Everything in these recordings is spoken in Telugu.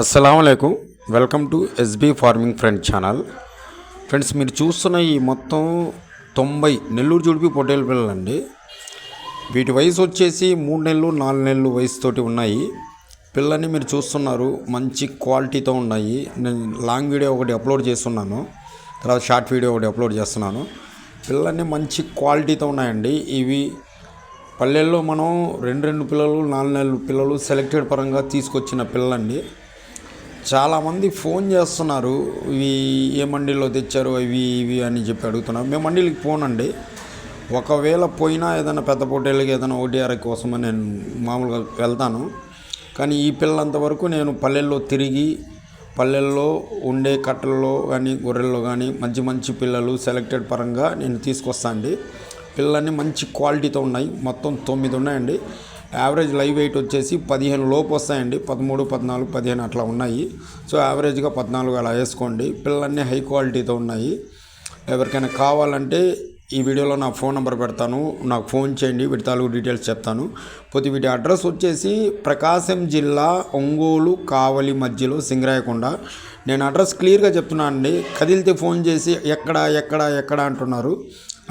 అస్సలాముఅలైకుం welcome to SB farming friend channel. Friends, మీరు చూస్తున్న ఈ మొత్తం 90 నెల్లూరు జుడిపి పొట్టేలు పిల్లలండి. వీటి వయసు వచ్చేసి 3 నెలలు 4 నెలలు వయసుతోటి ఉన్నాయి. పిల్లల్ని మీరు చూస్తున్నారు, మంచి క్వాలిటీతో ఉన్నాయి. నేను లాంగ్ వీడియో ఒకటి అప్లోడ్ చేస్తున్నాను, తర్వాత షార్ట్ వీడియో ఒకటి అప్లోడ్ చేస్తున్నాను. పిల్లల్ని మంచి క్వాలిటీతో ఉన్నాయండి. ఇవి పల్లెల్లో మనం 2 పిల్లలు 4 నెలలు పిల్లలు సెలెక్టెడ్ పరంగా తీసుకొచ్చిన పిల్లలండి. చాలామంది ఫోన్ చేస్తున్నారు, ఇవి ఏ మండీలో తెచ్చారు ఇవి అని చెప్పి అడుగుతున్నారు. మేము మండీలకి పోనండి. ఒకవేళ పోయినా ఏదైనా పెద్ద పొట్టేళ్ళకి ఏదైనా ఓటీఆర్ కోసమని నేను మామూలుగా వెళ్తాను. కానీ ఈ పిల్లలంతవరకు నేను పల్లెల్లో తిరిగి, పల్లెల్లో ఉండే కట్టల్లో కానీ గొర్రెల్లో కానీ మంచి పిల్లలు సెలెక్టెడ్ పరంగా నేను తీసుకొస్తాను అండి. పిల్లలన్నీ మంచి క్వాలిటీతో ఉన్నాయి. మొత్తం 9 ఉన్నాయండి. యావరేజ్ లైవ్ వెయిట్ వచ్చేసి 15 లోపు వస్తాయండి. 13, 14, 15 అట్లా ఉన్నాయి. సో యావరేజ్గా 14 అలా వేసుకోండి. పిల్లలన్నీ హై క్వాలిటీతో ఉన్నాయి. ఎవరికైనా కావాలంటే ఈ వీడియోలో నా ఫోన్ నెంబర్ పెడతాను, నాకు ఫోన్ చేయండి. వీటి తాలూకు డీటెయిల్స్ చెప్తాను. పోతే వీటి అడ్రస్ వచ్చేసి ప్రకాశం జిల్లా ఒంగోలు కావలి మధ్యలో సింగరాయకొండ. నేను అడ్రస్ క్లియర్గా చెప్తున్నాను అండి. కదిలితే ఫోన్ చేసి ఎక్కడ అంటున్నారు.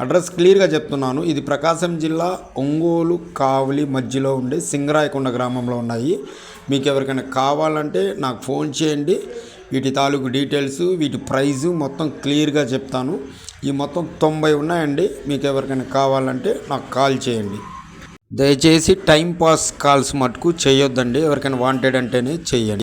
అడ్రస్ క్లియర్గా చెప్తున్నాను. ఇది ప్రకాశం జిల్లా ఒంగోలు కావలి మధ్యలో ఉండే సింగరాయకొండ గ్రామంలో ఉన్నాయి. మీకు ఎవరికైనా కావాలంటే నాకు ఫోన్ చేయండి. వీటి తాలూకు డీటెయిల్స్, వీటి ప్రైజు మొత్తం క్లియర్గా చెప్తాను. ఈ మొత్తం 90 ఉన్నాయండి. మీకు ఎవరికైనా కావాలంటే నాకు కాల్ చేయండి. దయచేసి టైం పాస్ కాల్స్ మటుకు చేయొద్దండి. ఎవరికైనా వాంటెడ్ అంటేనే చెయ్యండి.